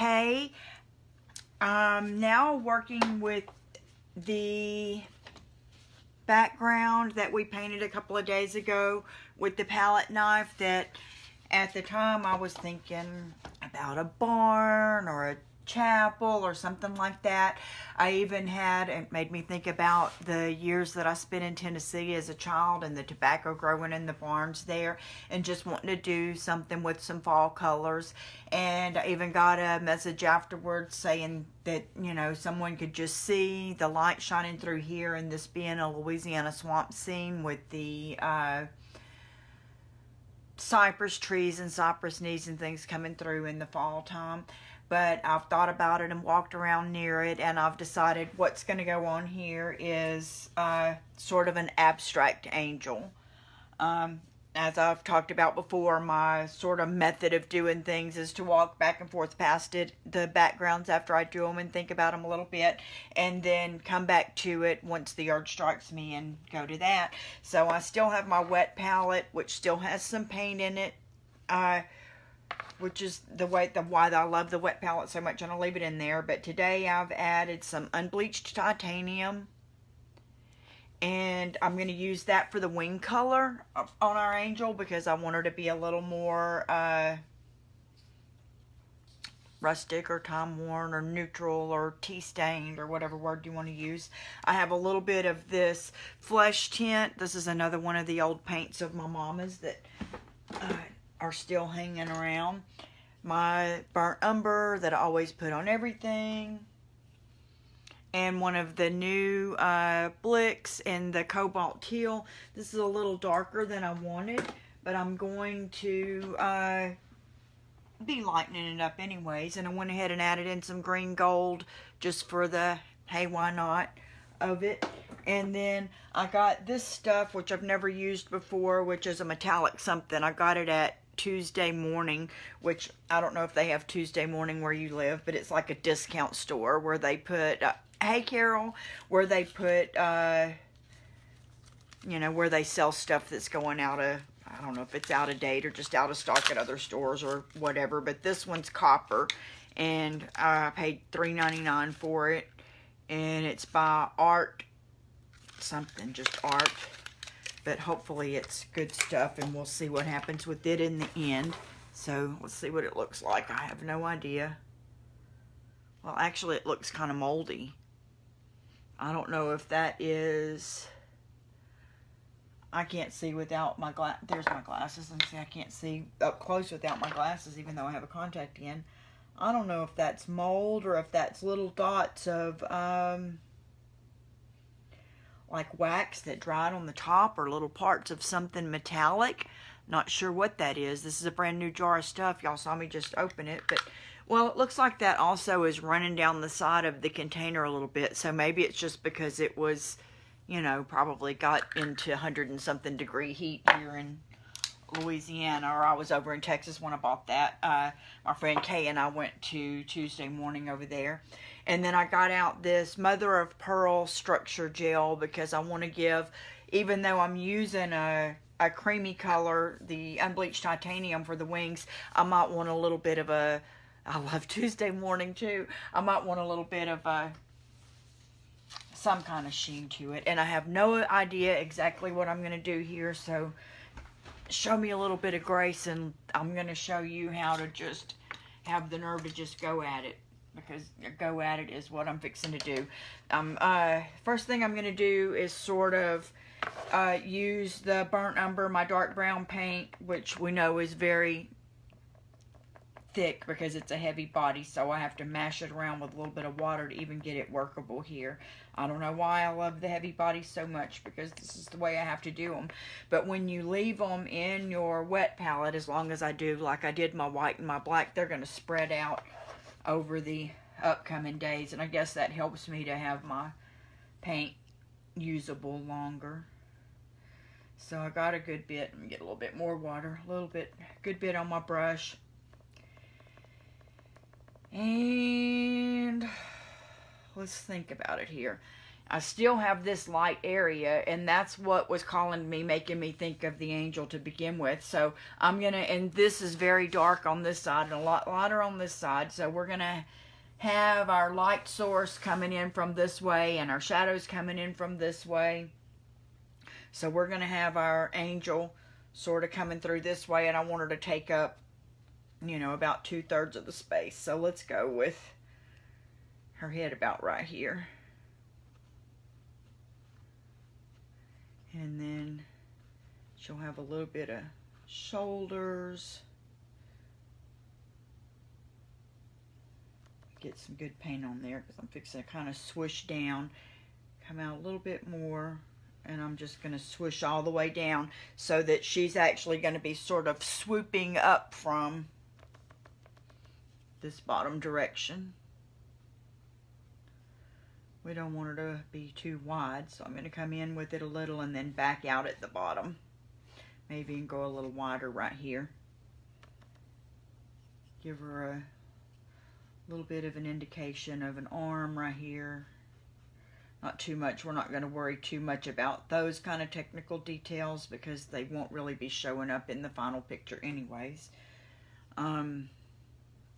Hey, I'm now working with the background that we painted a couple of days ago with the palette knife that at the time I was thinking about a barn or a chapel or something like that. I even had, it made me think about the years that I spent in Tennessee as a child and the tobacco growing in the barns there, and just wanting to do something with some fall colors. And I even got a message afterwards saying that, you know, someone could just see the light shining through here, and this being a Louisiana swamp scene with the cypress trees and cypress knees and things coming through in the fall time. But I've thought about it and walked around near it, and I've decided what's going to go on here is sort of an abstract angel. As I've talked about before, my sort of method of doing things is to walk back and forth past the backgrounds after I do them and think about them a little bit, and then come back to it once the urge strikes me and go to that. So I still have my wet palette, which still has some paint in it, which is why I love the wet palette so much, and I'll leave it in there. But today I've added some unbleached titanium, and I'm going to use that for the wing color on our angel because I want her to be a little more rustic or time-worn or neutral or tea-stained or whatever word you want to use. I have a little bit of this flesh tint. This is another one of the old paints of my mama's that are still hanging around. My burnt umber that I always put on everything. And one of the new Blicks in the cobalt teal. This is a little darker than I wanted, but I'm going to be lightening it up anyways. And I went ahead and added in some green gold just for the hey, why not of it. And then I got this stuff, which I've never used before, which is a metallic something. I got it at Tuesday Morning, which I don't know if they have Tuesday Morning where you live, but it's like a discount store where they put, hey Carol, where they put, you know, where they sell stuff that's going out of, I don't know if it's out of date or just out of stock at other stores or whatever, but this one's copper, and I paid $3.99 for it, and it's by Art something, just Art. But hopefully it's good stuff, and we'll see what happens with it in the end. So let's see what it looks like. I have no idea. Well, actually it looks kind of moldy. I don't know if that is... I can't see without my there's my glasses. Let me see, I can't see up close without my glasses, even though I have a contact in. I don't know if that's mold or if that's little dots of... like wax that dried on the top, or little parts of something metallic. Not sure what that is. This is a brand new jar of stuff. Y'all saw me just open it, but well, it looks like that also is running down the side of the container a little bit. So maybe it's just because it was, you know, probably got into 100 and something degree heat here in Louisiana, or I was over in Texas when I bought that. My friend Kay and I went to Tuesday Morning over there. And then I got out this mother of pearl structure gel because I want to give, even though I'm using a creamy color, the unbleached titanium for the wings, I might want a little bit of a, I love Tuesday Morning too, I might want a little bit of a, some kind of sheen to it. And I have no idea exactly what I'm going to do here, so show me a little bit of grace, and I'm going to show you how to just have the nerve to just go at it, because go at it is what I'm fixing to do. First thing I'm going to do is sort of use the burnt umber, my dark brown paint, which we know is very thick because it's a heavy body, so I have to mash it around with a little bit of water to even get it workable here. I don't know why I love the heavy bodies so much, because this is the way I have to do them. But when you leave them in your wet palette, as long as I do, like I did my white and my black, they're going to spread out over the upcoming days, and I guess that helps me to have my paint usable longer. So I got a good bit. Let me get a little bit more water, a little bit, good bit on my brush. And let's think about it here. I still have this light area, and that's what was making me think of the angel to begin with. So I'm gonna, and this is very dark on this side and a lot lighter on this side, so we're gonna have our light source coming in from this way and our shadows coming in from this way. So we're gonna have our angel sort of coming through this way, and I want her to take up, you know, about 2/3 of the space. So let's go with her head about right here. And then she'll have a little bit of shoulders. Get some good paint on there because I'm fixing to kind of swoosh down, come out a little bit more, and I'm just going to swoosh all the way down so that she's actually going to be sort of swooping up from this bottom direction. We don't want her to be too wide, so I'm going to come in with it a little and then back out at the bottom. Maybe even go a little wider right here. Give her a little bit of an indication of an arm right here. Not too much. We're not going to worry too much about those kind of technical details because they won't really be showing up in the final picture anyways.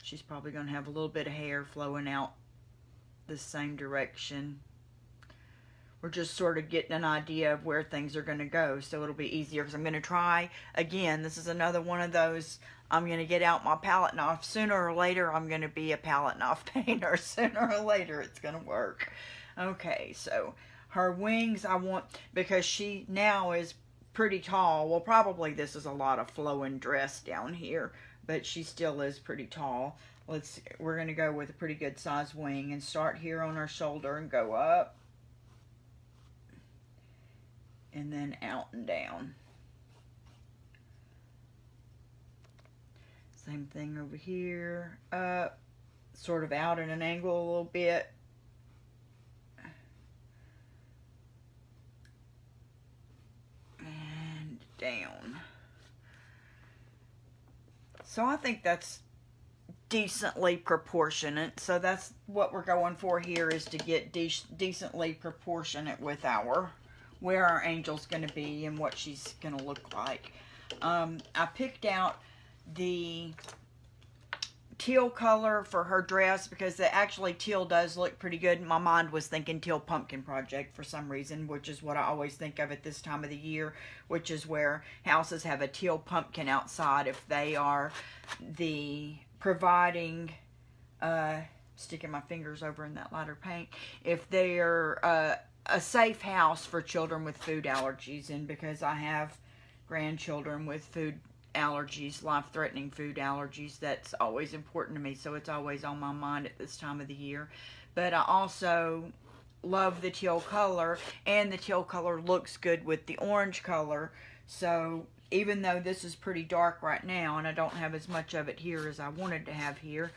She's probably going to have a little bit of hair flowing out the same direction. We're just sort of getting an idea of where things are going to go, so it'll be easier because I'm going to try again. This is another one of those, I'm going to get out my palette knife. Sooner or later I'm going to be a palette knife painter. Sooner or later it's going to work. Okay, so her wings I want, because she now is pretty tall. Well, probably this is a lot of flowing dress down here, but she still is pretty tall. We're going to go with a pretty good size wing and start here on her shoulder and go up and then out and down. Same thing over here, up, sort of out at an angle a little bit. And down. So I think that's decently proportionate. So that's what we're going for here, is to get decently proportionate with where our angel's going to be and what she's going to look like. I picked out the teal color for her dress because actually teal does look pretty good. My mind was thinking teal pumpkin project for some reason, which is what I always think of at this time of the year, which is where houses have a teal pumpkin outside if they are providing, sticking my fingers over in that lighter paint, if they're a safe house for children with food allergies. And because I have grandchildren with food allergies, life-threatening food allergies, that's always important to me, so it's always on my mind at this time of the year. But I also love the teal color, and the teal color looks good with the orange color. So even though this is pretty dark right now and I don't have as much of it here as I wanted to have here,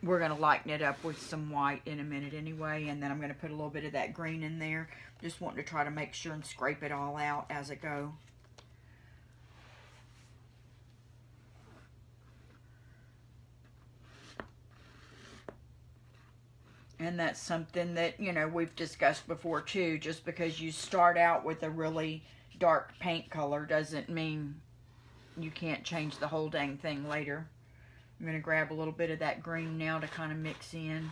we're going to lighten it up with some white in a minute anyway, and then I'm going to put a little bit of that green in there. Just wanting to try to make sure and scrape it all out as I go. And that's something that, you know, we've discussed before too. Just because you start out with a really dark paint color doesn't mean you can't change the whole dang thing later. I'm going to grab a little bit of that green now to kind of mix in.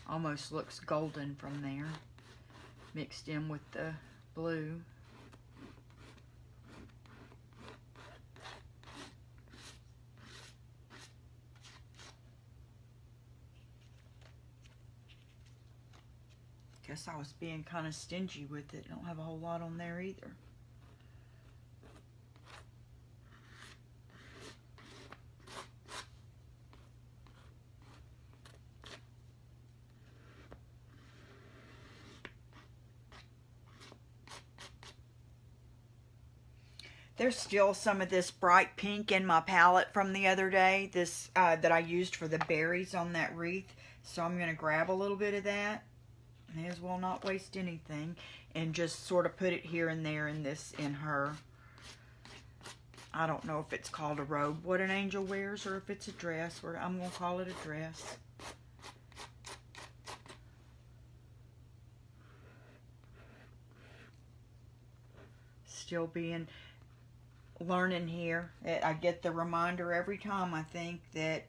Almost looks golden from there, mixed in with the blue. Guess I was being kind of stingy with it. Don't have a whole lot on there either. There's still some of this bright pink in my palette from the other day, this that I used for the berries on that wreath. So I'm going to grab a little bit of that, may as well not waste anything, and just sort of put it here and there in her I don't know if it's called a robe, what an angel wears, or if it's a dress. I'm going to call it a dress. Still learning here. I get the reminder every time, I think, that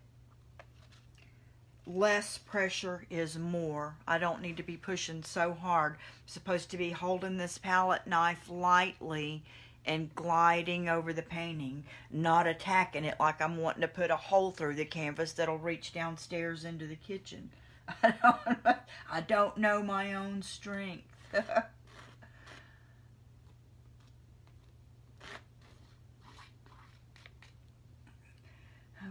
less pressure is more. I don't need to be pushing so hard. I'm supposed to be holding this palette knife lightly and gliding over the painting, not attacking it like I'm wanting to put a hole through the canvas that'll reach downstairs into the kitchen. I don't know my own strength.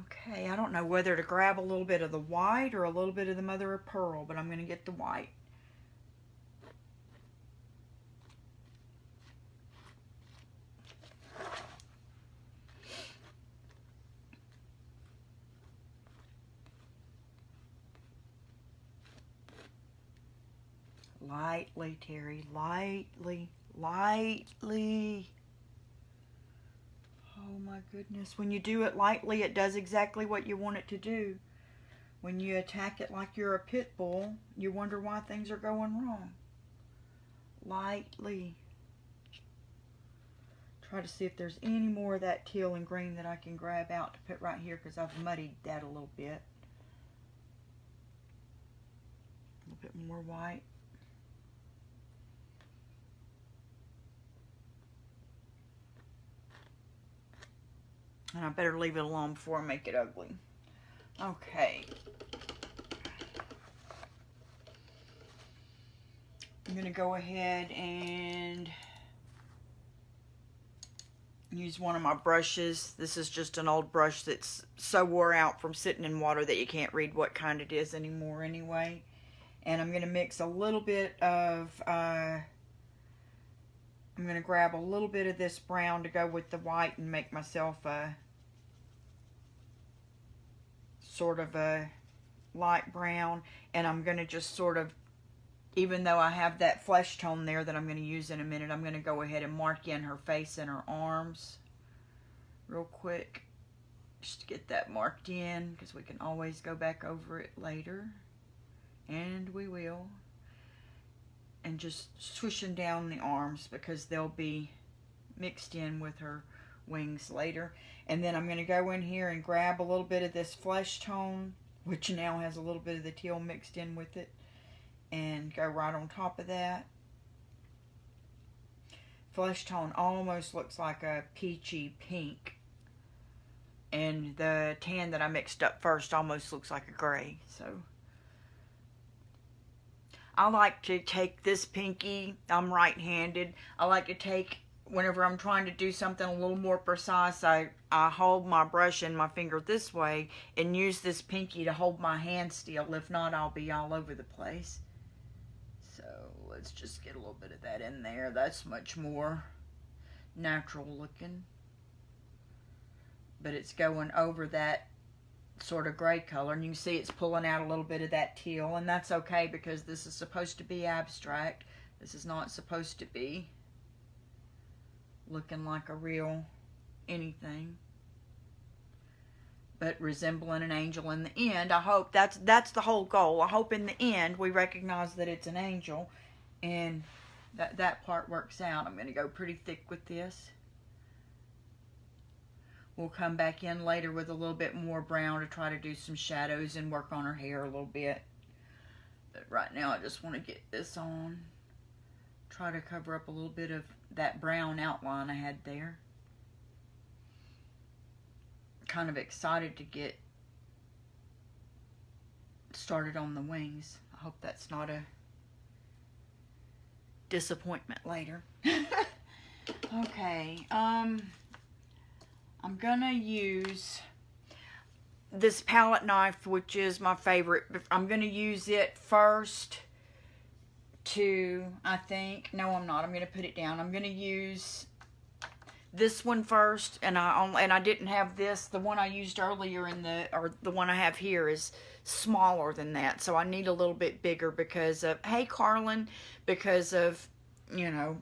Okay, I don't know whether to grab a little bit of the white or a little bit of the mother of pearl, but I'm going to get the white. Lightly, Terry, lightly, lightly. Oh my goodness. When you do it lightly, it does exactly what you want it to do. When you attack it like you're a pit bull, you wonder why things are going wrong. Lightly. Try to see if there's any more of that teal and green that I can grab out to put right here, because I've muddied that a little bit. A little bit more white. And I better leave it alone before I make it ugly. Okay. I'm going to go ahead and use one of my brushes. This is just an old brush that's so wore out from sitting in water that you can't read what kind it is anymore anyway. And I'm going to mix a little bit of, I'm going to grab a little bit of this brown to go with the white and make myself a sort of a light brown. And I'm going to just sort of, even though I have that flesh tone there that I'm going to use in a minute, I'm going to go ahead and mark in her face and her arms real quick. Just to get that marked in, because we can always go back over it later. And we will. And just swishing down the arms, because they'll be mixed in with her wings later. And then I'm going to go in here and grab a little bit of this flesh tone, which now has a little bit of the teal mixed in with it, and go right on top of that. Flesh tone almost looks like a peachy pink, and the tan that I mixed up first almost looks like a gray. So I like to take this pinky, I'm right-handed, I like to take, whenever I'm trying to do something a little more precise, I hold my brush in my finger this way and use this pinky to hold my hand still. If not, I'll be all over the place. So let's just get a little bit of that in there. That's much more natural looking. But it's going over that sort of gray color, and you can see it's pulling out a little bit of that teal, and that's okay, because this is supposed to be abstract. This is not supposed to be looking like a real anything, but resembling an angel in the end. I hope that's the whole goal. I hope in the end we recognize that it's an angel, and that part works out. I'm going to go pretty thick with this. We'll come back in later with a little bit more brown to try to do some shadows and work on her hair a little bit. But right now I just want to get this on. Try to cover up a little bit of that brown outline I had there. Kind of excited to get started on the wings. I hope that's not a disappointment later. Okay, I'm gonna use this palette knife, which is my favorite. I'm gonna use it first to, I think, no I'm not, I'm gonna put it down. I'm gonna use this one first, and I didn't have this. The one I used earlier or the one I have here is smaller than that, so I need a little bit bigger because of, hey Carlin, because of, you know,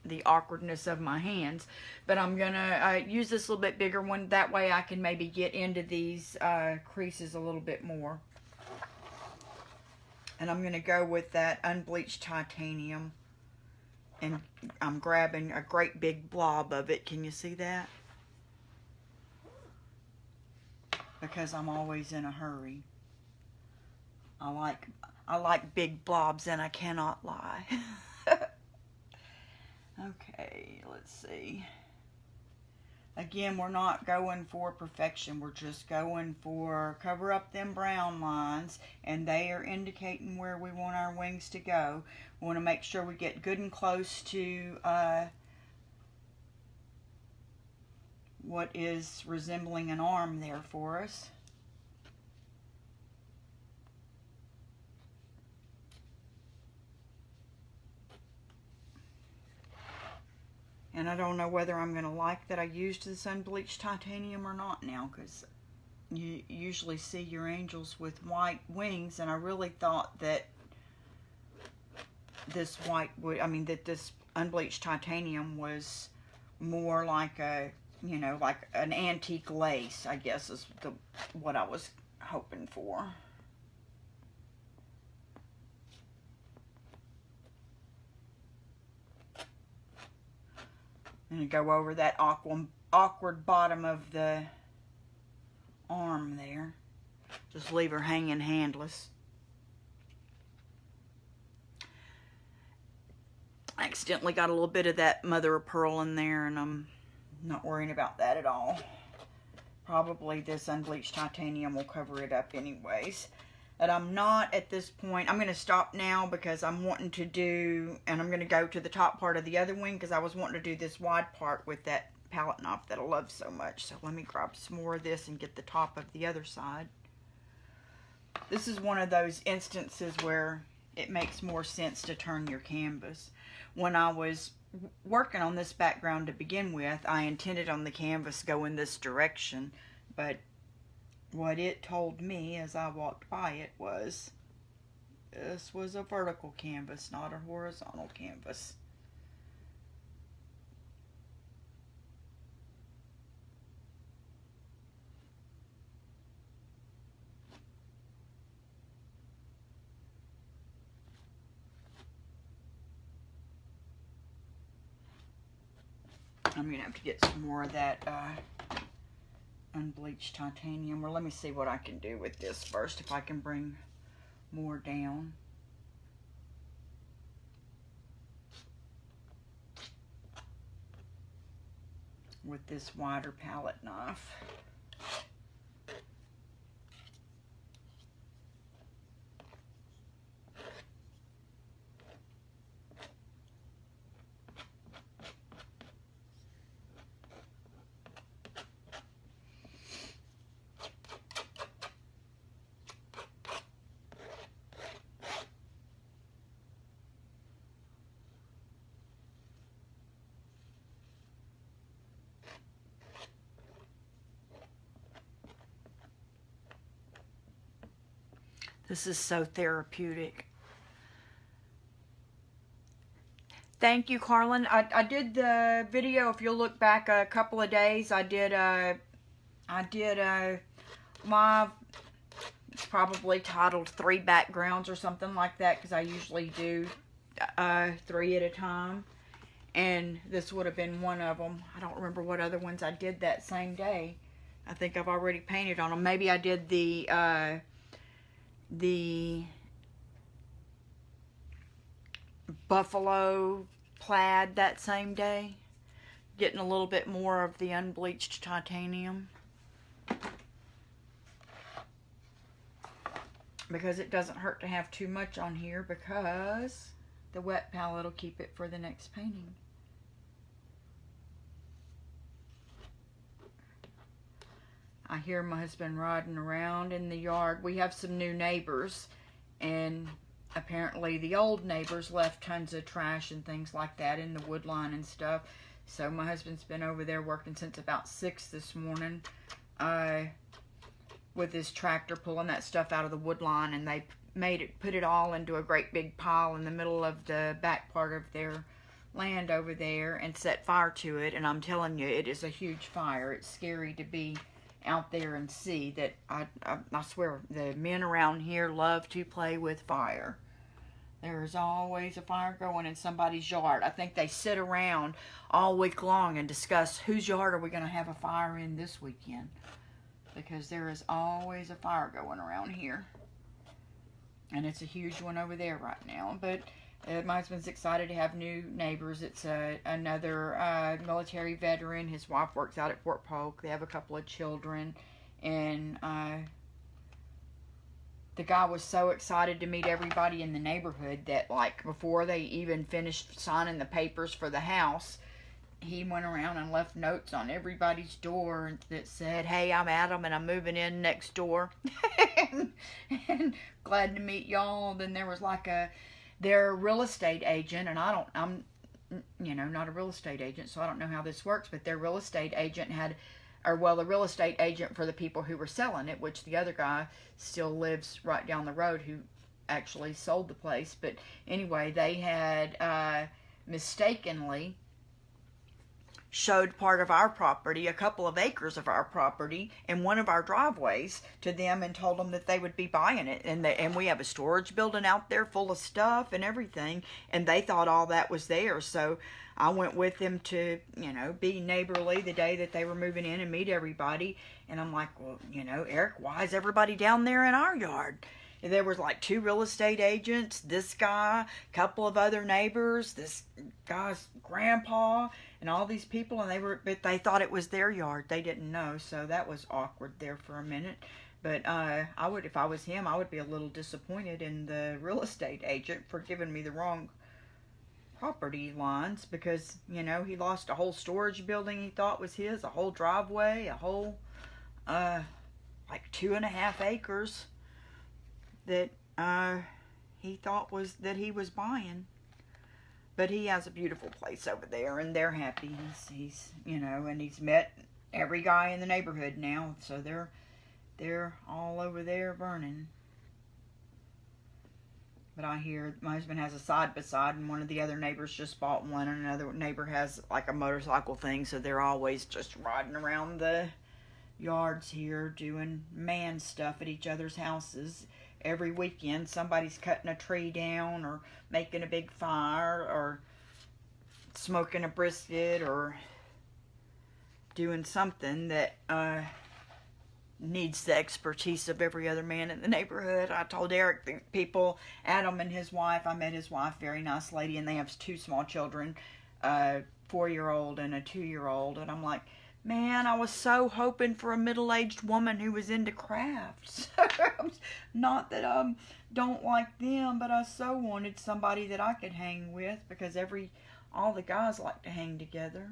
the awkwardness of my hands. But I'm gonna use this little bit bigger one. That way I can maybe get into these creases a little bit more. And I'm gonna go with that unbleached titanium. And I'm grabbing a great big blob of it. Can you see that? Because I'm always in a hurry. I like big blobs, and I cannot lie. Okay, let's see. Again, we're not going for perfection. We're just going for cover up them brown lines, and they are indicating where we want our wings to go. We want to make sure we get good and close to what is resembling an arm there for us. And I don't know whether I'm going to like that I used this unbleached titanium or not now, because you usually see your angels with white wings, and I really thought that this that this unbleached titanium was more like a, you know, like an antique lace, I guess is what I was hoping for. And go over that awkward bottom of the arm there. Just leave her hanging handless. I accidentally got a little bit of that mother of pearl in there, and I'm not worrying about that at all. Probably this unbleached titanium will cover it up anyways. But I'm not at this point. I'm going to stop now because I'm wanting to do, and I'm going to go to the top part of the other wing because I was wanting to do this wide part with that palette knife that I love so much. So let me grab some more of this and get the top of the other side. This is one of those instances where it makes more sense to turn your canvas. When I was working on this background to begin with, I intended on the canvas going this direction, but what it told me as I walked by it was, this was a vertical canvas, not a horizontal canvas. I'm going to have to get some more of that unbleached titanium. Or let me see what I can do with this first, if I can bring more down. With this wider palette knife. This is so therapeutic. Thank you, Carlin. I did the video, if you'll look back a couple of days, I did a live, it's probably titled 3 backgrounds or something like that, because I usually do 3 at a time. And this would have been one of them. I don't remember what other ones I did that same day. I think I've already painted on them. Maybe I did the buffalo plaid that same day, getting a little bit more of the unbleached titanium, because it doesn't hurt to have too much on here, because the wet palette will keep it for the next painting. I hear my husband riding around in the yard. We have some new neighbors, and apparently the old neighbors left tons of trash and things like that in the wood line and stuff. So my husband's been over there working since about 6 this morning with his tractor, pulling that stuff out of the wood line, and they put it all into a great big pile in the middle of the back part of their land over there and set fire to it, and I'm telling you, it is a huge fire. It's scary to be out there and see that. I swear, the men around here love to play with fire. There's always a fire going in somebody's yard. I think they sit around all week long and discuss whose yard are we going to have a fire in this weekend, because there is always a fire going around here. And it's a huge one over there right now. But my husband's excited to have new neighbors. It's another military veteran. His wife works out at Fort Polk. They have a couple of children. And the guy was so excited to meet everybody in the neighborhood that, like, before they even finished signing the papers for the house, he went around and left notes on everybody's door that said, "Hey, I'm Adam and I'm moving in next door." and glad to meet y'all. Then there was like their real estate agent, and I'm not a real estate agent, so I don't know how this works, but their real estate agent the real estate agent for the people who were selling it, which the other guy still lives right down the road who actually sold the place. But anyway, they had mistakenly showed part of our property, a couple of acres of our property, and one of our driveways to them, and told them that they would be buying it. And we have a storage building out there full of stuff and everything, and they thought all that was there. So I went with them to, be neighborly the day that they were moving in and meet everybody. And I'm like, well, Eric, why is everybody down there in our yard? And there was like 2 real estate agents, this guy, a couple of other neighbors, this guy's grandpa, and all these people, but they thought it was their yard. They didn't know, so that was awkward there for a minute. But if I was him, I would be a little disappointed in the real estate agent for giving me the wrong property lines, because, he lost a whole storage building he thought was his, a whole driveway, a whole, like 2.5 acres that he thought that he was buying. But he has a beautiful place over there, and they're happy. He's and he's met every guy in the neighborhood now, so they're all over there burning. But I hear my husband has a side-by-side, and one of the other neighbors just bought one, and another neighbor has like a motorcycle thing, so they're always just riding around the yards here doing man stuff at each other's houses. Every weekend somebody's cutting a tree down, or making a big fire, or smoking a brisket, or doing something that needs the expertise of every other man in the neighborhood. I told Eric, the people, Adam and his wife, I met his wife, very nice lady, and they have 2 small children, a 4-year-old and a 2-year-old, and I'm like, man, I was so hoping for a middle-aged woman who was into crafts. Not that I don't like them, but I so wanted somebody that I could hang with, because all the guys like to hang together.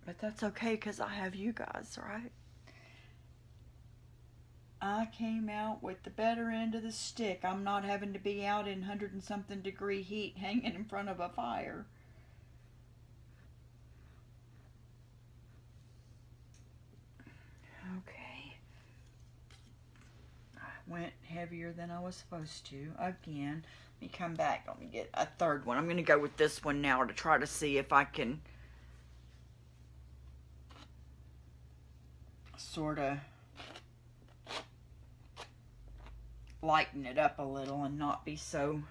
But that's okay, because I have you guys, right? I came out with the better end of the stick. I'm not having to be out in 100-and-something degree heat hanging in front of a fire. Okay. I went heavier than I was supposed to. Again, let me come back. Let me get a third one. I'm going to go with this one now to try to see if I can sort of lighten it up a little and not be so,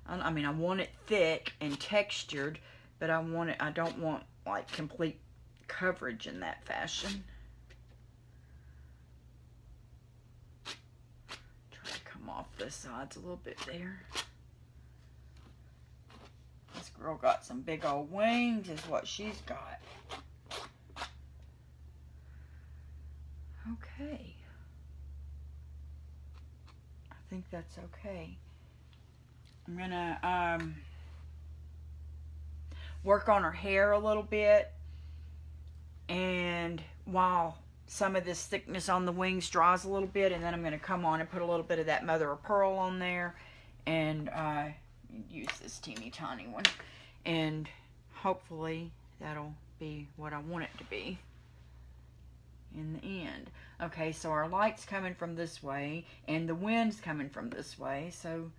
I mean, I want it thick and textured, but I don't want like complete coverage in that fashion. Try to come off the sides a little bit there. This girl got some big old wings is what she's got. Okay. I think that's okay. I'm gonna work on her hair a little bit, and while some of this thickness on the wings dries a little bit, and then I'm gonna come on and put a little bit of that mother of pearl on there, and use this teeny tiny one, and hopefully that'll be what I want it to be in the end. Okay, so our light's coming from this way, and the wind's coming from this way, so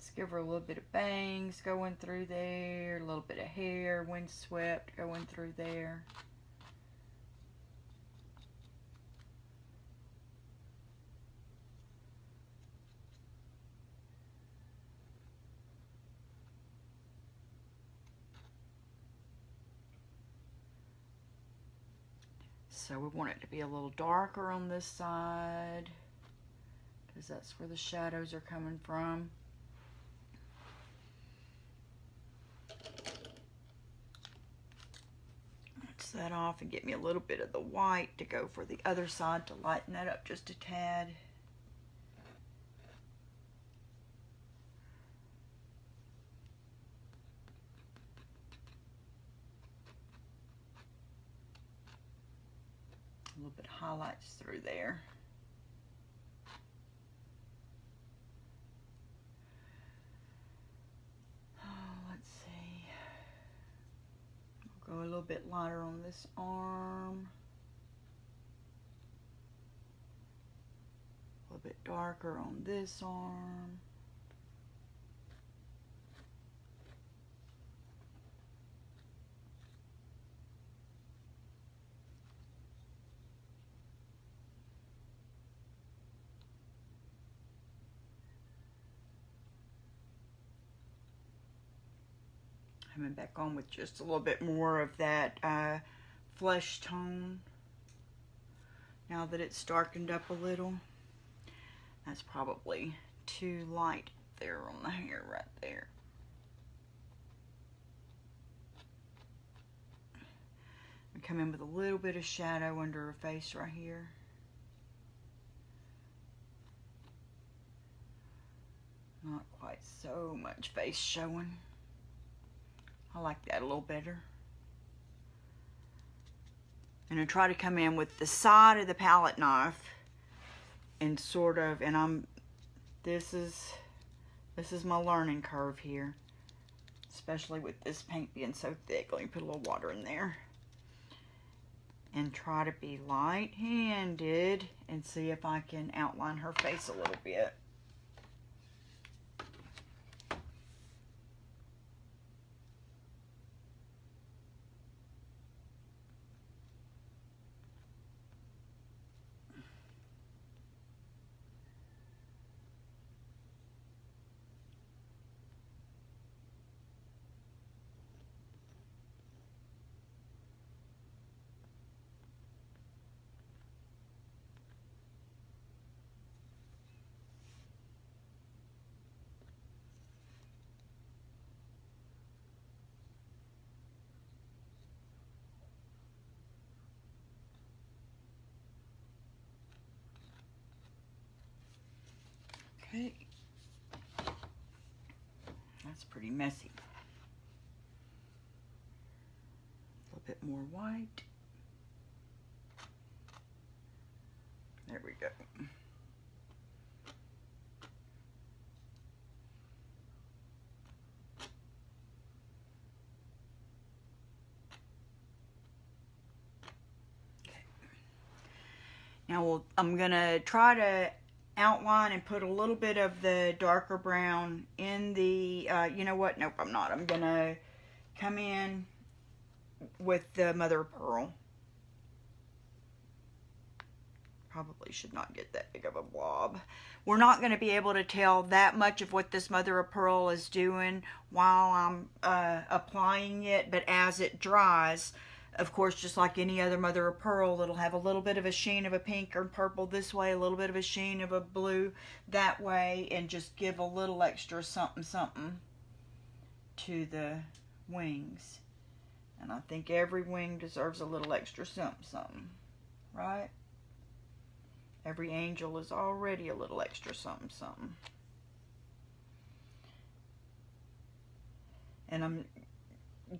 Let's give her a little bit of bangs going through there, a little bit of hair, windswept going through there. So we want it to be a little darker on this side because that's where the shadows are coming from. Rinse that off and get me a little bit of the white to go for the other side to lighten that up just a tad. A little bit of highlights through there. Let's see. I'll go a little bit lighter on this arm. A little bit darker on this arm. Coming back on with just a little bit more of that flesh tone now that it's darkened up a little. That's probably too light there on the hair right there. I come in with a little bit of shadow under her face right here. Not quite so much face showing. I like that a little better. And I try to come in with the side of the palette knife and sort of, and this is my learning curve here, especially with this paint being so thick. Let me put a little water in there and try to be light-handed and see if I can outline her face a little bit. Okay, that's pretty messy. A little bit more white. There we go. Okay. Now I'm gonna try to outline and put a little bit of the darker brown in the, you know what, nope, I'm not. I'm gonna come in with the mother of pearl. Probably should not get that big of a blob. We're not going to be able to tell that much of what this mother of pearl is doing while I'm applying it, but as it dries, of course, just like any other mother of pearl, it'll have a little bit of a sheen of a pink or purple this way, a little bit of a sheen of a blue that way, and just give a little extra something something to the wings. And I think every wing deserves a little extra something something, right? Every angel is already a little extra something something. And I'm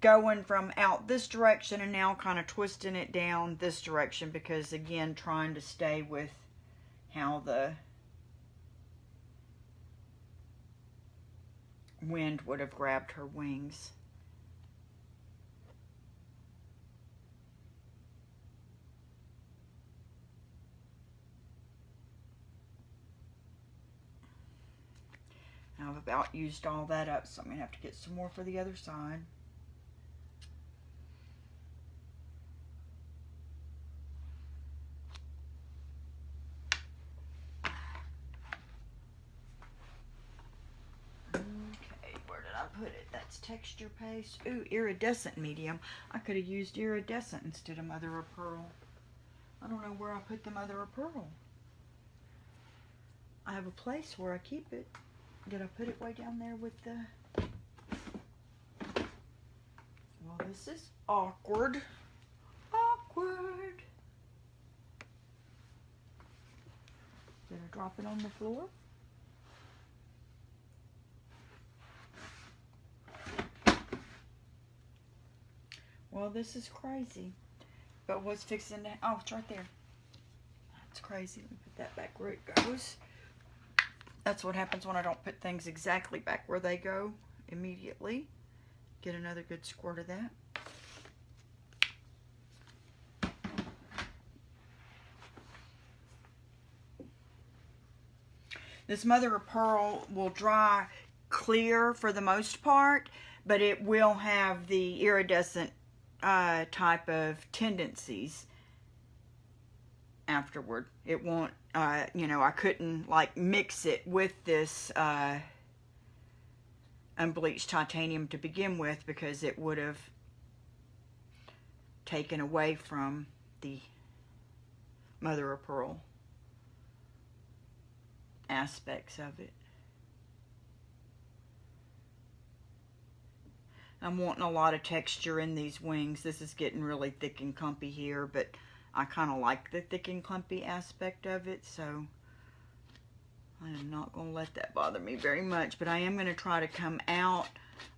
going from out this direction and now kind of twisting it down this direction because, again, trying to stay with how the wind would have grabbed her wings. Now, about used all that up, so I'm going to have to get some more for the other side. Okay, where did I put it? That's texture paste. Ooh, iridescent medium. I could have used iridescent instead of mother of pearl. I don't know where I put the mother of pearl. I have a place where I keep it. Did I put it way down there with the... Well, this is awkward. Awkward. Did I drop it on the floor? Well, this is crazy. But what's fixing to... Oh, it's right there. That's crazy. Let me put that back where it goes. That's what happens when I don't put things exactly back where they go immediately. Get another good squirt of that. This mother of pearl will dry clear for the most part, but it will have the iridescent type of tendencies afterward. It won't, you know, I couldn't like mix it with this unbleached titanium to begin with, because it would have taken away from the mother of pearl aspects of it. I'm wanting a lot of texture in these wings. This is getting really thick and clumpy here, but I kind of like the thick and clumpy aspect of it, so I am not going to let that bother me very much. But I am going to try to come out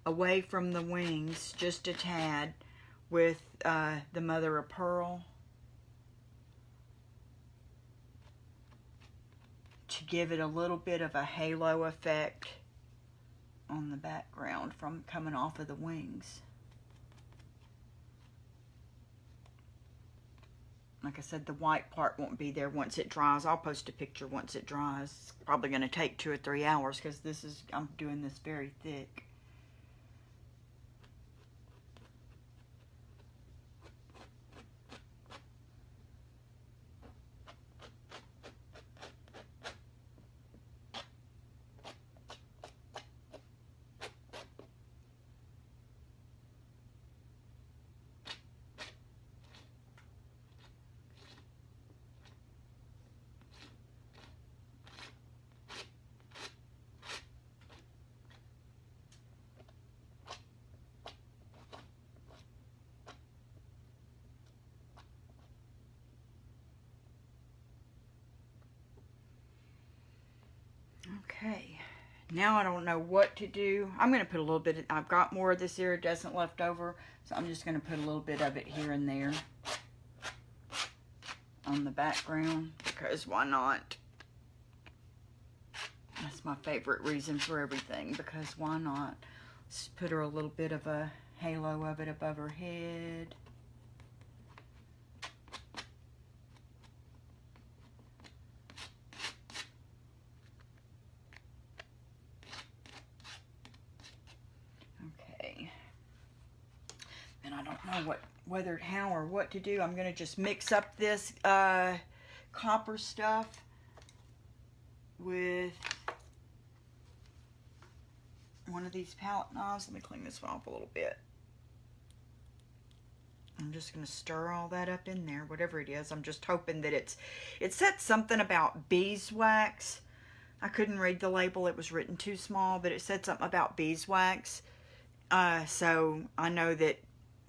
away from the wings just a tad with the mother of pearl to give it a little bit of a halo effect on the background from coming off of the wings. Like I said, the white part won't be there once it dries. I'll post a picture once it dries. It's probably going to take 2 or 3 hours because I'm doing this very thick. Okay, now I don't know what to do. I'm going to put a little bit, I've got more of this iridescent left over, so I'm just going to put a little bit of it here and there on the background, because why not? That's my favorite reason for everything, because why not? Let's put her a little bit of a halo of it above her head. Whether how or what to do. I'm going to just mix up this copper stuff with one of these palette knives. Let me clean this one off a little bit. I'm just going to stir all that up in there, whatever it is. I'm just hoping that it said something about beeswax. I couldn't read the label. It was written too small, but it said something about beeswax. So I know that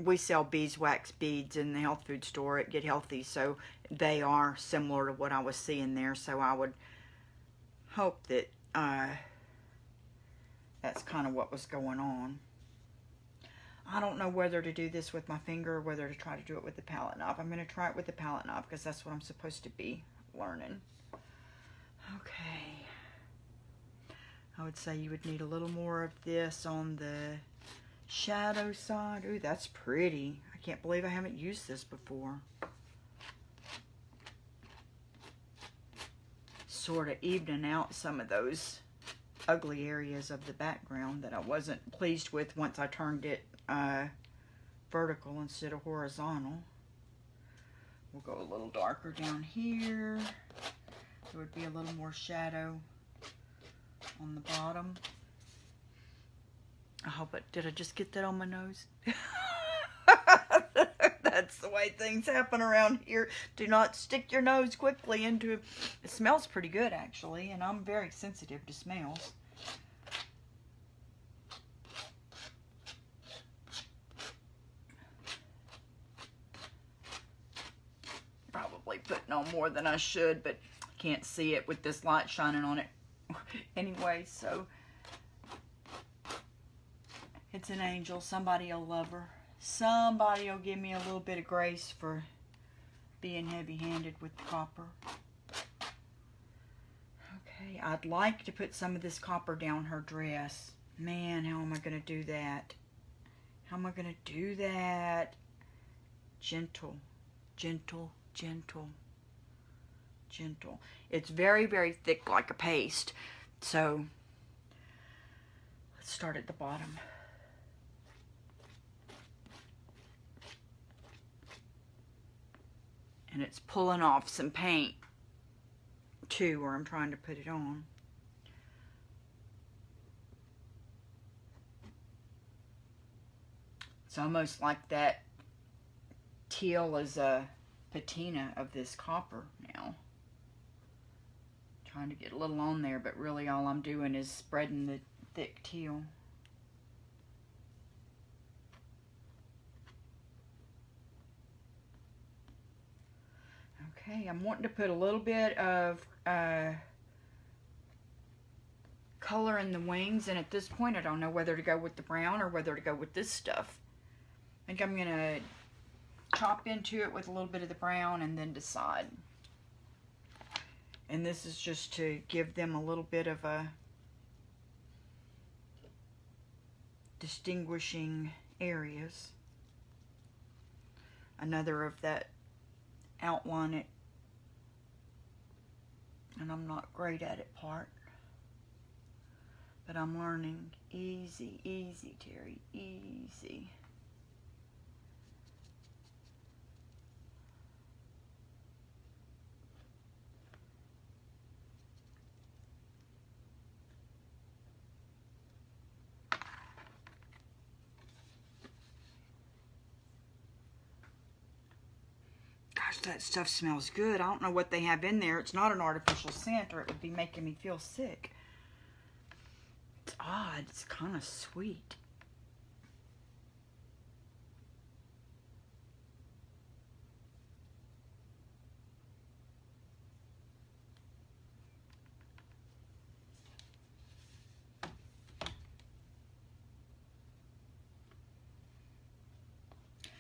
we sell beeswax beads in the health food store at Get Healthy, so they are similar to what I was seeing there. So I would hope that that's kind of what was going on. I don't know whether to do this with my finger or whether to try to do it with the palette knife. I'm going to try it with the palette knife because that's what I'm supposed to be learning. Okay. I would say you would need a little more of this on the shadow side. Ooh, that's pretty. I can't believe I haven't used this before. Sort of evening out some of those ugly areas of the background that I wasn't pleased with once I turned it vertical instead of horizontal. We'll go a little darker down here. There would be a little more shadow on the bottom. I hope it, did I just get that on my nose? That's the way things happen around here. Do not stick your nose quickly into it. It smells pretty good, actually, and I'm very sensitive to smells. Probably putting on more than I should, but can't see it with this light shining on it anyway, so it's an angel. Somebody will love her. Somebody will give me a little bit of grace for being heavy-handed with the copper. Okay, I'd like to put some of this copper down her dress. Man, how am I going to do that? How am I going to do that? Gentle, gentle, gentle, gentle. It's very, very thick like a paste. So, let's start at the bottom. And it's pulling off some paint too where I'm trying to put it on. It's almost like that teal is a patina of this copper now. Trying to get a little on there, but really all I'm doing is spreading the thick teal. Okay, I'm wanting to put a little bit of color in the wings, and at this point I don't know whether to go with the brown or whether to go with this stuff. I think I'm going to chop into it with a little bit of the brown and then decide. And this is just to give them a little bit of a distinguishing areas. Another of that outline it, and I'm not great at it part, but I'm learning. Easy, easy, Terry, easy. Gosh, that stuff smells good. I don't know what they have in there. It's not an artificial scent, or it would be making me feel sick. It's odd. It's kind of sweet.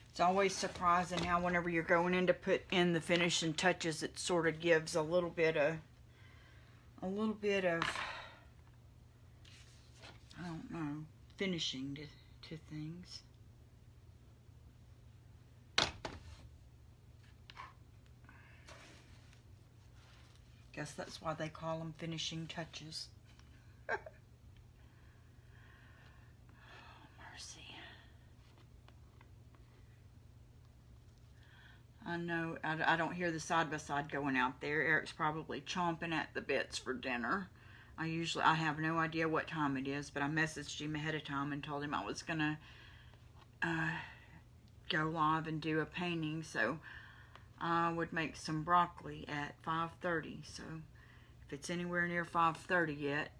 It's always surprising how whenever you're going in to put in the finishing touches, it sort of gives a little bit of, I don't know, finishing to things. Guess that's why they call them finishing touches. I know, I don't hear the side-by-side going out there. Eric's probably chomping at the bits for dinner. I have no idea what time it is, but I messaged him ahead of time and told him I was going to go live and do a painting, so I would make some broccoli at 5:30. So if it's anywhere near 5:30 yet,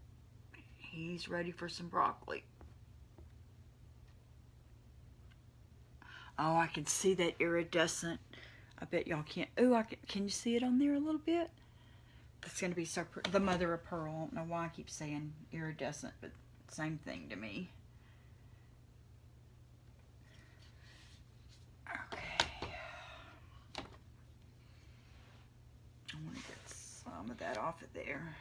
he's ready for some broccoli. Oh, I can see that iridescent. I bet y'all can't. Oh, can you see it on there a little bit? It's going to be so pretty. The mother of pearl. I don't know why I keep saying iridescent, but same thing to me. Okay. I want to get some of that off of there.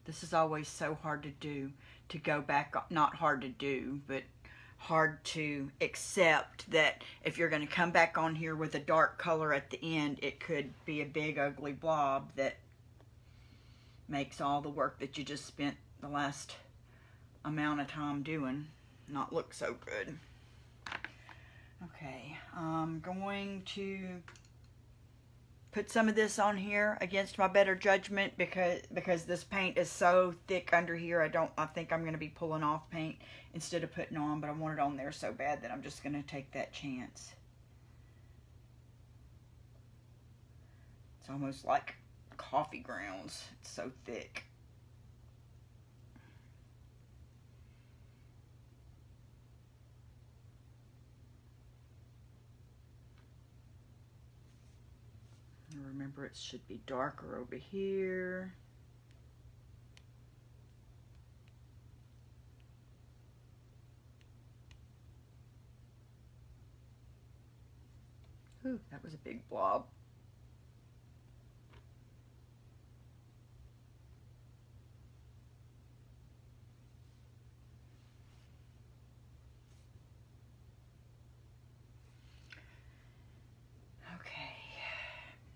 This is always so hard to do, to go back, not hard to do, but hard to accept that if you're going to come back on here with a dark color at the end, it could be a big ugly blob that makes all the work that you just spent the last amount of time doing not look so good. Okay, I'm going to put some of this on here against my better judgment because this paint is so thick under here. I think I'm going to be pulling off paint instead of putting on, but I want it on there so bad that I'm just going to take that chance. It's almost like coffee grounds. It's so thick. Remember, it should be darker over here. Ooh, that was a big blob.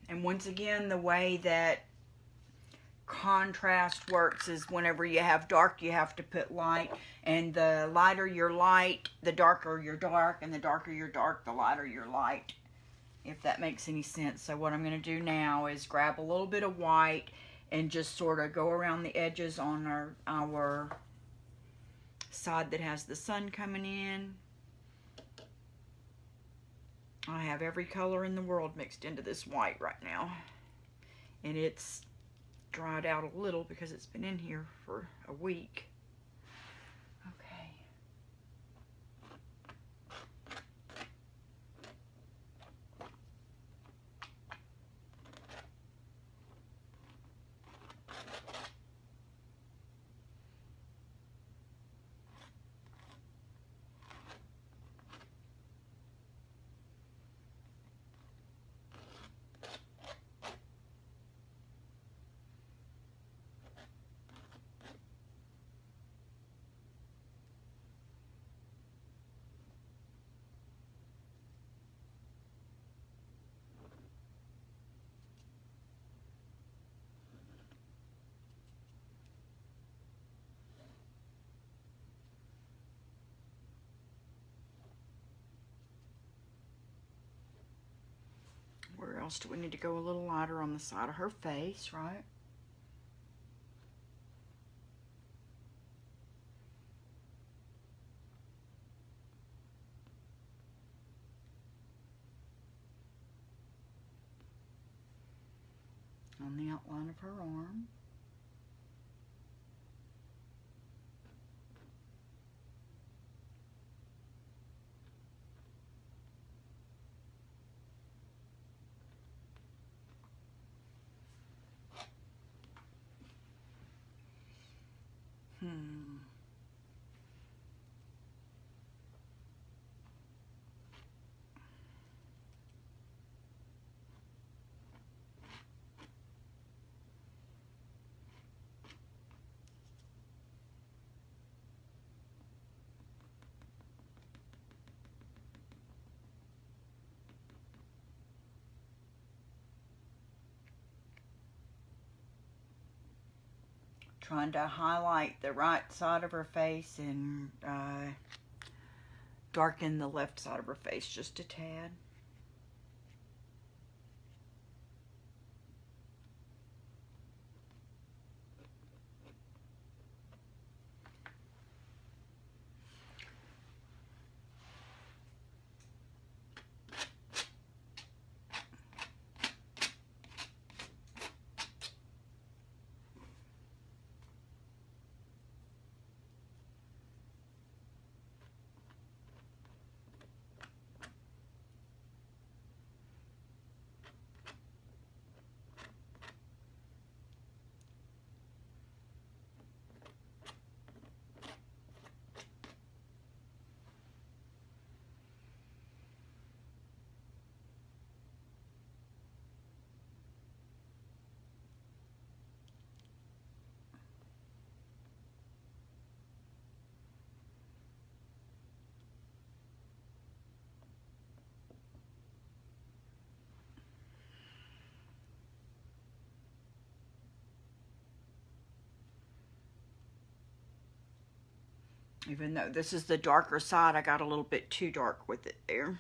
And once again, the way that contrast works is whenever you have dark, you have to put light. And the lighter your light, the darker your dark. And the darker your dark, the lighter your light. If that makes any sense. So what I'm going to do now is grab a little bit of white and just sort of go around the edges on our side that has the sun coming in. I have every color in the world mixed into this white right now. And it's dried out a little because it's been in here for a week. Okay. Where else do we need to go a little lighter on the side of her face, right? On the outline of her arm. Trying to highlight the right side of her face and darken the left side of her face just a tad. Even though this is the darker side, I got a little bit too dark with it there.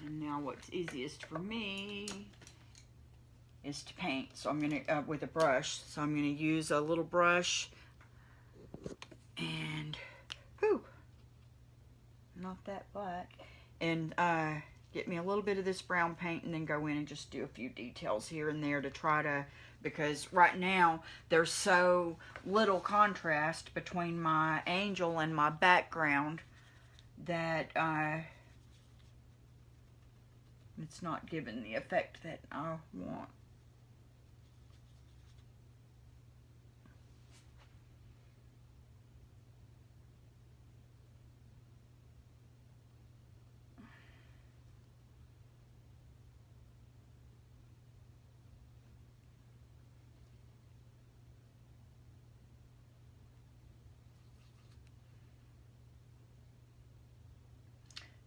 And now what's easiest for me is to paint. So I'm going to, with a brush. So I'm going to use a little brush and, whew, not that black. And get me a little bit of this brown paint and then go in and just do a few details here and there to try to, because right now there's so little contrast between my angel and my background that it's not giving the effect that I want.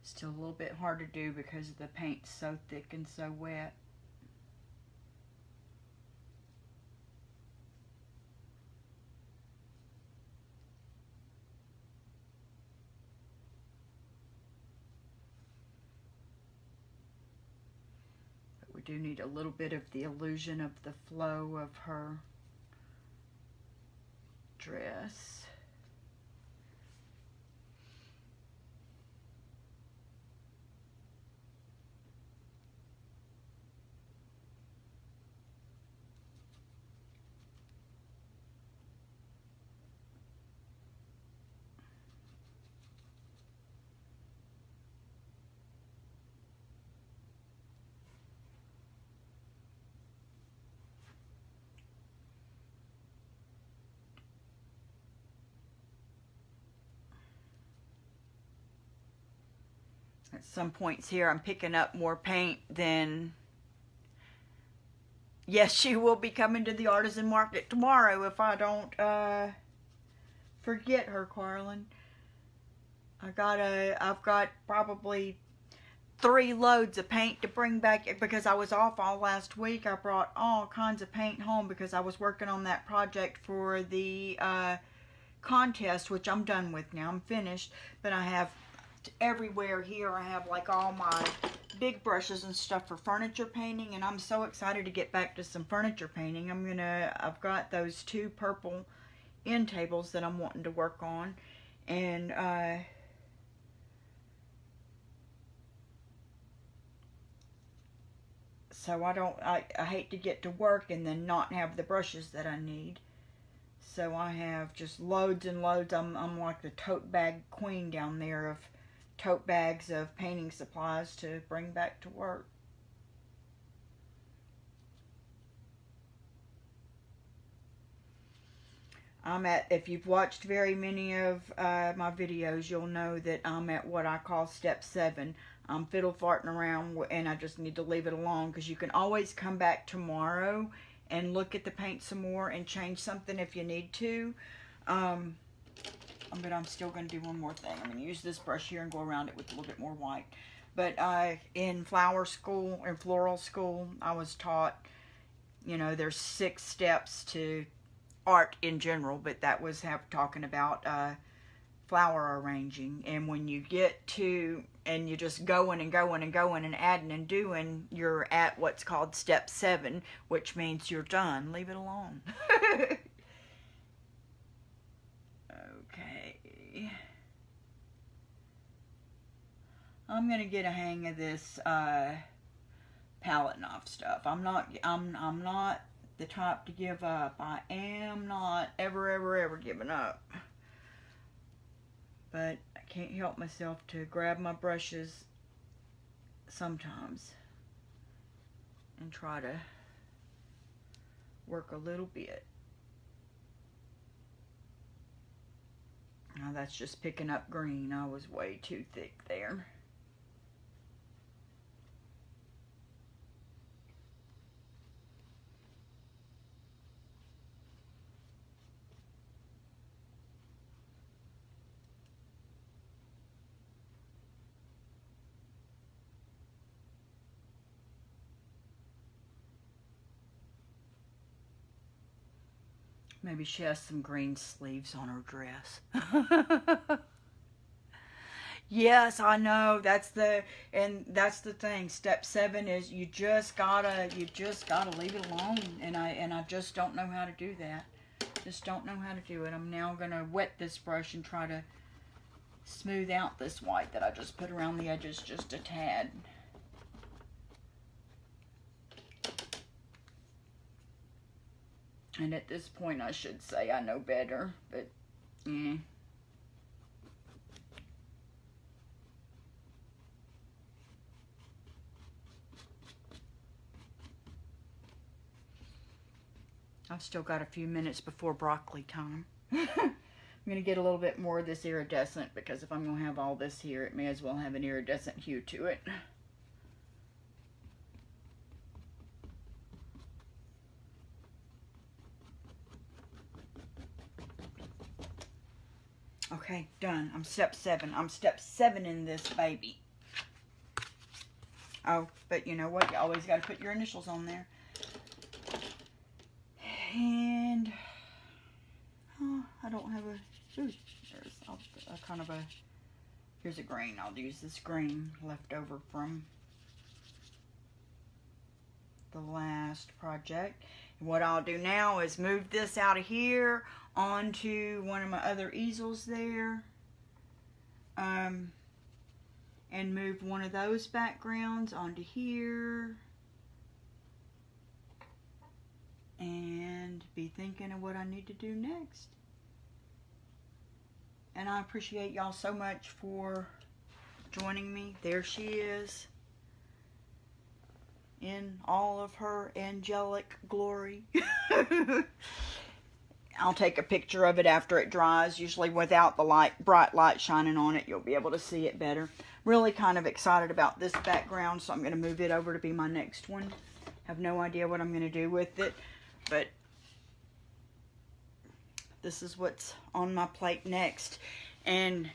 Still a little bit hard to do because the paint's so thick and so wet. But we do need a little bit of the illusion of the flow of her dress. At some points here, I'm picking up more paint than... Yes, she will be coming to the artisan market tomorrow if I don't forget her, Carlin. I've got probably 3 loads of paint to bring back because I was off all last week. I brought all kinds of paint home because I was working on that project for the contest, which I'm done with now. I'm finished, but I have everywhere here. I have like all my big brushes and stuff for furniture painting, and I'm so excited to get back to some furniture painting. I've got those 2 purple end tables that I'm wanting to work on, and so I hate to get to work and then not have the brushes that I need. So I have just loads and loads. I'm like the tote bag queen down there of tote bags of painting supplies to bring back to work. If you've watched very many of my videos, you'll know that I'm at what I call step 7. I'm fiddle farting around and I just need to leave it alone, because you can always come back tomorrow and look at the paint some more and change something if you need to. But I'm still going to do one more thing. I'm going to use this brush here and go around it with a little bit more white. But in flower school or floral school, I was taught, you know, there's 6 steps to art in general, but that was talking about flower arranging. And when you get to, and you're just going and going and going and adding and doing, you're at what's called step 7, which means you're done. Leave it alone. Okay. I'm gonna get a hang of this palette knife stuff. I'm not the type to give up. I am not ever giving up. But I can't help myself to grab my brushes sometimes and try to work a little bit. Now that's just picking up green. I was way too thick there. Maybe she has some green sleeves on her dress. Yes, I know. That's the thing. Step 7 is you just gotta leave it alone. And I just don't know how to do that. Just don't know how to do it. I'm now gonna wet this brush and try to smooth out this white that I just put around the edges just a tad. And at this point I should say I know better, but yeah. I've still got a few minutes before broccoli time. I'm going to get a little bit more of this iridescent because if I'm going to have all this here, it may as well have an iridescent hue to it. Okay, done. I'm step 7. I'm step 7 in this baby. Oh, but you know what? You always got to put your initials on there. And oh, I don't have a. Ooh, there's a kind of a. Here's a green. I'll use this green left over from the last project. And what I'll do now is move this out of here onto one of my other easels there. And move one of those backgrounds onto here. And be thinking of what I need to do next. And I appreciate y'all so much for joining me. There she is in all of her angelic glory. I'll take a picture of it after it dries. Usually without the bright light shining on it, you'll be able to see it better. Really kind of excited about this background, so I'm going to move it over to be my next one. Have no idea what I'm going to do with it. But this is what's on my plate next. And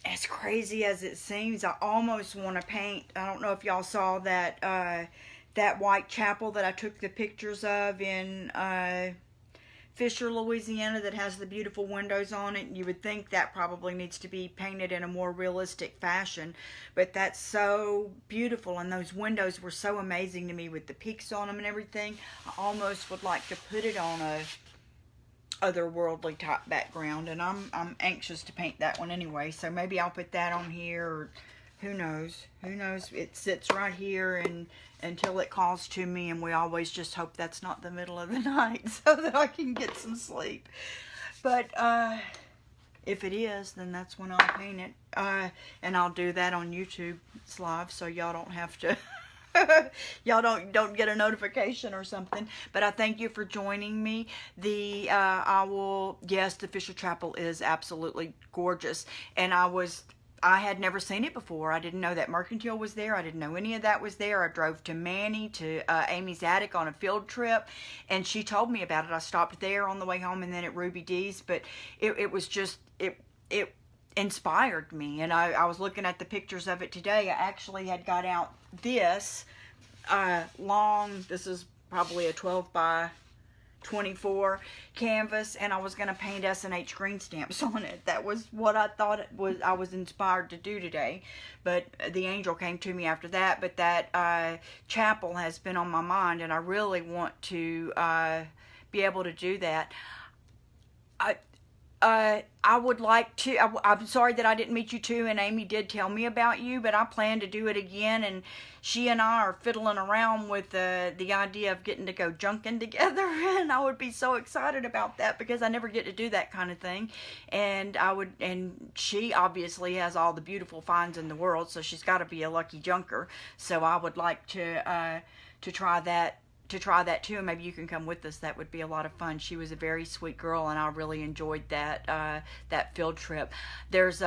as crazy as it seems, I almost want to paint. I don't know if y'all saw that that white chapel that I took the pictures of in Fisher, Louisiana, that has the beautiful windows on it. You would think that probably needs to be painted in a more realistic fashion, but that's so beautiful, and those windows were so amazing to me with the peaks on them and everything. I almost would like to put it on a otherworldly type background, and I'm anxious to paint that one anyway, so maybe I'll put that on here, or who knows. It sits right here and until it calls to me, and we always just hope that's not the middle of the night so that I can get some sleep. But if it is, then that's when I'll paint it, and I'll do that on YouTube live, so y'all don't have to y'all don't get a notification or something. But I thank you for joining me. Yes, the Fisher Chapel is absolutely gorgeous, and I had never seen it before. I didn't know that Mercantile was there. I didn't know any of that was there. I drove to Manny, to Amy's attic on a field trip, and she told me about it. I stopped there on the way home and then at Ruby D's, but it was just, it inspired me. And I was looking at the pictures of it today. I actually had got out this this is probably a 12 by 24 canvas, and I was going to paint S&H green stamps on it. That was what I thought I was inspired to do today, but the angel came to me after that. But that chapel has been on my mind, and I really want to be able to do that. I would like to, I'm sorry that I didn't meet you too, and Amy did tell me about you, but I plan to do it again, and she and I are fiddling around with the idea of getting to go junking together, and I would be so excited about that because I never get to do that kind of thing. And she obviously has all the beautiful finds in the world, so she's got to be a lucky junker. So I would like to try that too, and maybe you can come with us. That would be a lot of fun. She was a very sweet girl, and I really enjoyed that field trip. There's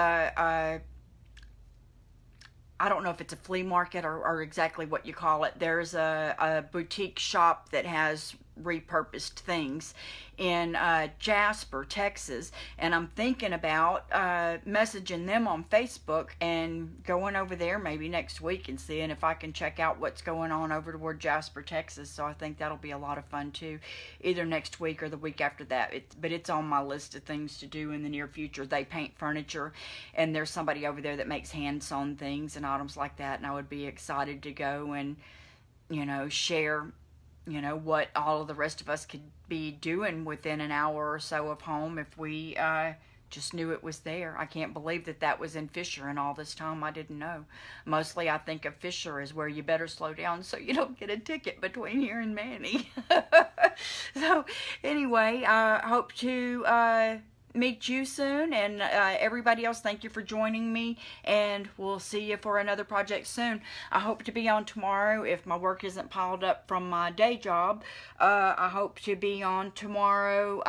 I don't know if it's a flea market or exactly what you call it. There's a boutique shop that has repurposed things in Jasper, Texas, and I'm thinking about messaging them on Facebook and going over there maybe next week and seeing if I can check out what's going on over toward Jasper, Texas. So I think that'll be a lot of fun too, either next week or the week after that. But it's on my list of things to do in the near future. They paint furniture, and there's somebody over there that makes hand-sewn things and items like that, and I would be excited to go and, you know, share, you know, what all of the rest of us could be doing within an hour or so of home if we just knew it was there. I can't believe that that was in Fisher, and all this time I didn't know. Mostly I think of Fisher as where you better slow down so you don't get a ticket between here and Manny. So anyway, I hope to meet you soon, and everybody else, thank you for joining me, and we'll see you for another project soon. I hope to be on tomorrow if my work isn't piled up from my day job. I hope to be on tomorrow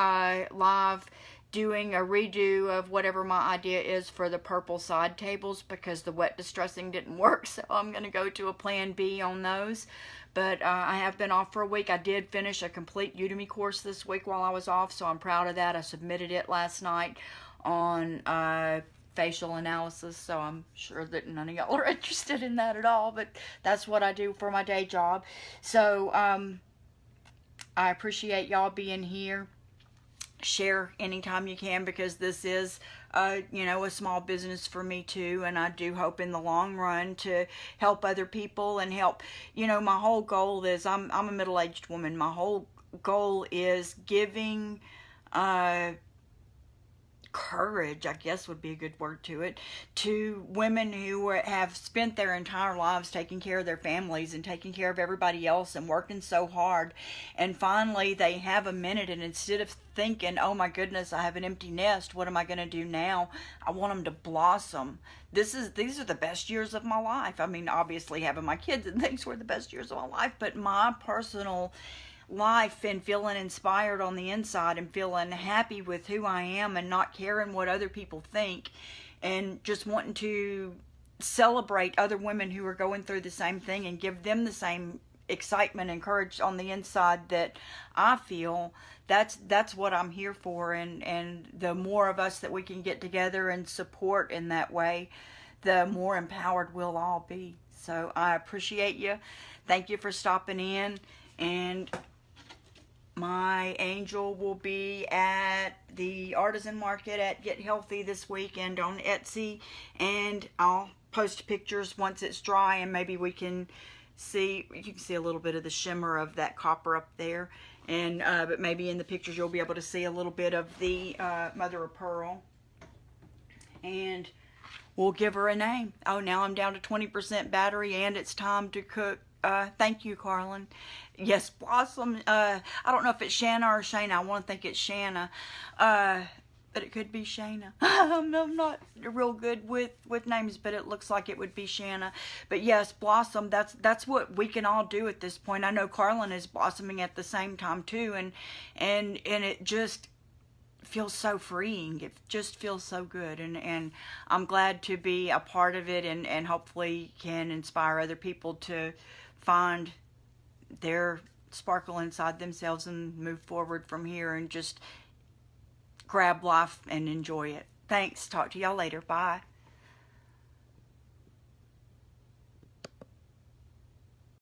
live doing a redo of whatever my idea is for the purple side tables, because the wet distressing didn't work, so I'm going to go to a plan B on those. But I have been off for a week. I did finish a complete Udemy course this week while I was off, so I'm proud of that. I submitted it last night on facial analysis, so I'm sure that none of y'all are interested in that at all, but that's what I do for my day job. So I appreciate y'all being here. Share anytime you can, because this is you know, a small business for me too, and I do hope in the long run to help other people and help, you know, my whole goal is, I'm a middle-aged woman. My whole goal is giving courage, I guess would be a good word to it, to women who have spent their entire lives taking care of their families and taking care of everybody else and working so hard, and finally they have a minute, and instead of thinking, oh my goodness, I have an empty nest, what am I going to do now? I want them to blossom. These are the best years of my life. I mean, obviously having my kids and things were the best years of my life, but my personal life and feeling inspired on the inside and feeling happy with who I am and not caring what other people think, and just wanting to celebrate other women who are going through the same thing and give them the same excitement and courage on the inside that I feel. That's what I'm here for, and the more of us that we can get together and support in that way, the more empowered we'll all be. So I appreciate you. Thank you for stopping in, and my angel will be at the artisan market at Get Healthy this weekend on Etsy, and I'll post pictures once it's dry, and maybe we can see, you can see a little bit of the shimmer of that copper up there, and but maybe in the pictures you'll be able to see a little bit of the mother of pearl, and we'll give her a name. Oh, now I'm down to 20% battery, and it's time to cook. Thank you, Carlin. Yes, Blossom. I don't know if it's Shanna or Shayna. I want to think it's Shanna. But it could be Shayna. I'm not real good with names, but it looks like it would be Shanna. But yes, Blossom, that's what we can all do at this point. I know Carlin is blossoming at the same time too, and it just feels so freeing. It just feels so good, and I'm glad to be a part of it, and hopefully can inspire other people to find their sparkle inside themselves and move forward from here and just grab life and enjoy it. Thanks. Talk to y'all later. Bye.